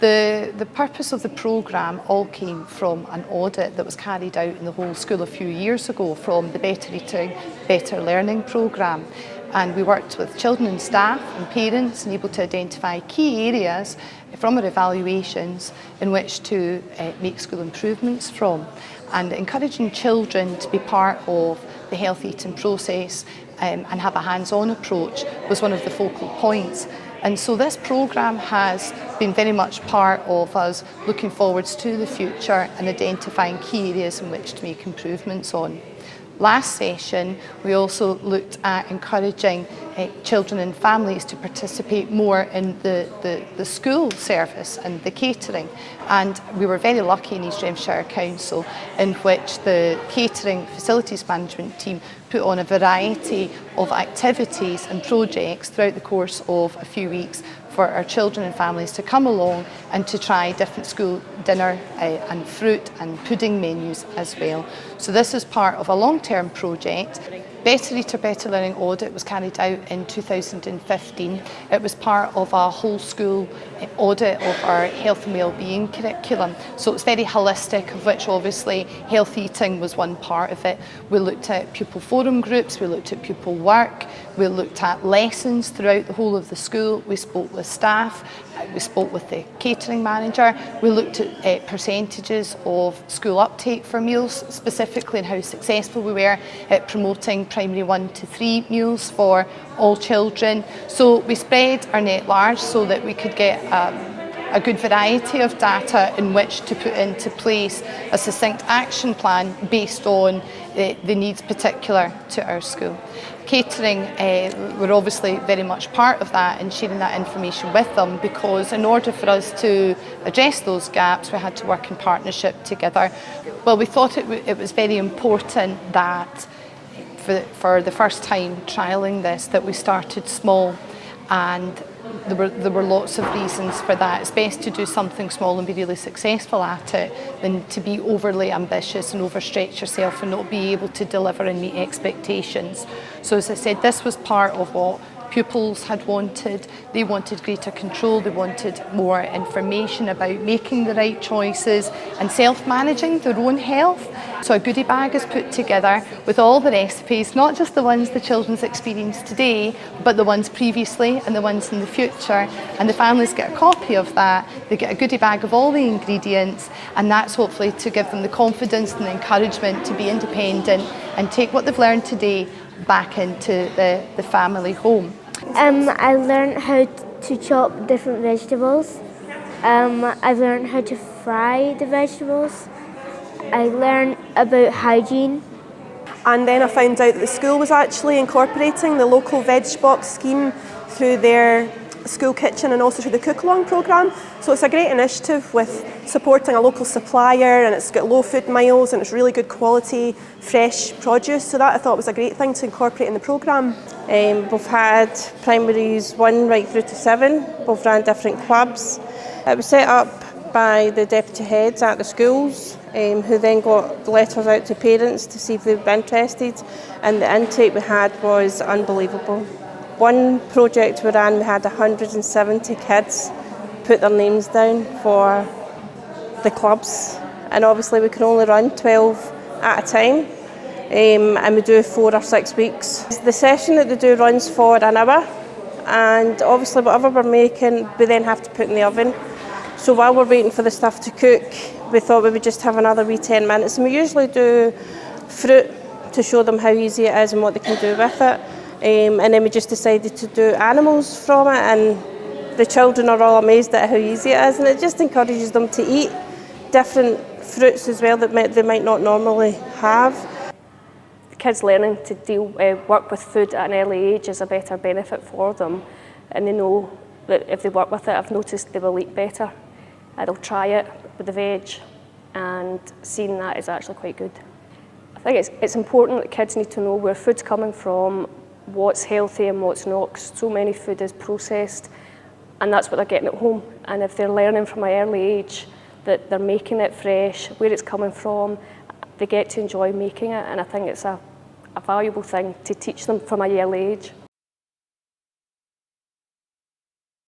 The purpose of the programme all came from an audit that was carried out in the whole school a few years ago from the Better Eating, Better Learning programme. And we worked with children and staff and parents and able to identify key areas from our evaluations in which to make school improvements from. And encouraging children to be part of the health eating process and have a hands-on approach was one of the focal points. And so this programme has been very much part of us looking forwards to the future and identifying key areas in which to make improvements on. Last session, we also looked at encouraging children and families to participate more in the school service and the catering. And we were very lucky in East Renfrewshire Council in which the catering facilities management team put on a variety of activities and projects throughout the course of a few weeks for our children and families to come along and to try different school dinner and fruit and pudding menus as well. So this is part of a long-term project. Better Eater, Better Learning audit was carried out in 2015. It was part of a whole school audit of our health and wellbeing curriculum. So it's very holistic, of which obviously health eating was one part of it. We looked at pupil forum groups, we looked at pupil work, we looked at lessons throughout the whole of the school, we spoke with staff, we spoke with the catering manager, we looked at percentages of school uptake for meals specifically and how successful we were at promoting primary 1 to 3 meals for all children. So we spread our net large so that we could get a good variety of data in which to put into place a succinct action plan based on the needs particular to our school. Catering, we're obviously very much part of that and sharing that information with them, because in order for us to address those gaps we had to work in partnership together. Well, we thought it was very important that for the first time trialling this that we started small, and there were lots of reasons for that. It's best to do something small and be really successful at it than to be overly ambitious and overstretch yourself and not be able to deliver and meet expectations. So as I said, this was part of what pupils had wanted. They wanted greater control, they wanted more information about making the right choices and self-managing their own health. So a goodie bag is put together with all the recipes, not just the ones the children's experienced today, but the ones previously and the ones in the future. And the families get a copy of that, they get a goodie bag of all the ingredients, and that's hopefully to give them the confidence and the encouragement to be independent and take what they've learned today back into the family home. I learned how to chop different vegetables. I've learned how to fry the vegetables. I learned about hygiene. And then I found out that the school was actually incorporating the local veg box scheme through their school kitchen and also through the cook-along programme. So it's a great initiative with supporting a local supplier, and it's got low food miles and it's really good quality fresh produce. So that I thought was a great thing to incorporate in the programme. We've had primaries 1 right through to 7. We've ran different clubs. It was set up by the deputy heads at the schools, who then got letters out to parents to see if they were interested, and the intake we had was unbelievable. One project we ran, we had 170 kids put their names down for the clubs, and obviously we can only run 12 at a time, and we do 4 or 6 weeks. The session that they do runs for an hour, and obviously whatever we're making we then have to put in the oven. So while we're waiting for the stuff to cook, we thought we would just have another wee 10 minutes, and we usually do fruit to show them how easy it is and what they can do with it. And then we just decided to do animals from it, and the children are all amazed at how easy it is, and it just encourages them to eat different fruits as well that they might not normally have. Kids learning to work with food at an early age is a better benefit for them, and they know that if they work with it, I've noticed they will eat better. They'll try it with the veg, and seeing that is actually quite good. I think it's important that kids need to know where food's coming from, what's healthy and what's not, because so many food is processed, and that's what they're getting at home. And if they're learning from an early age that they're making it fresh, where it's coming from, they get to enjoy making it, and I think it's a valuable thing to teach them from a early age.